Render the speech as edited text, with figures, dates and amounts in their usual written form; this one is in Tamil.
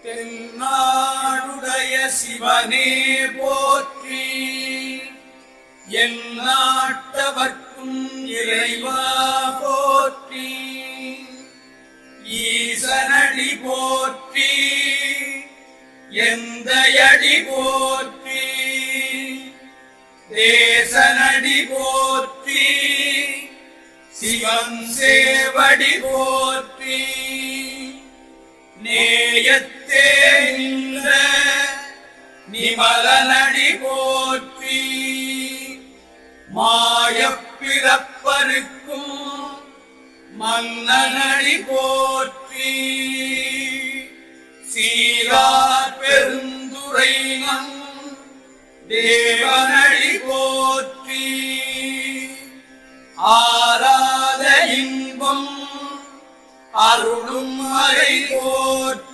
தென்னாடுடைய சிவனே போற்றி, எந்நாட்டவர்க்கும் இறைவா போற்றி. ஈசனடி போற்றி, எந்தையடி போற்றி, தேசனடி போற்றி, சிவன் சேவடி போற்றி. நேயத்தே நின்ற நிமலனடி போற்றி, மாயப்பிறப்பருக்கும் மன்னனடி போற்றி. சீரார் பெருந்துரை நம் தேவனடி போற்றி. ஆராத இன்பம் அருளும் மறை போற்றி.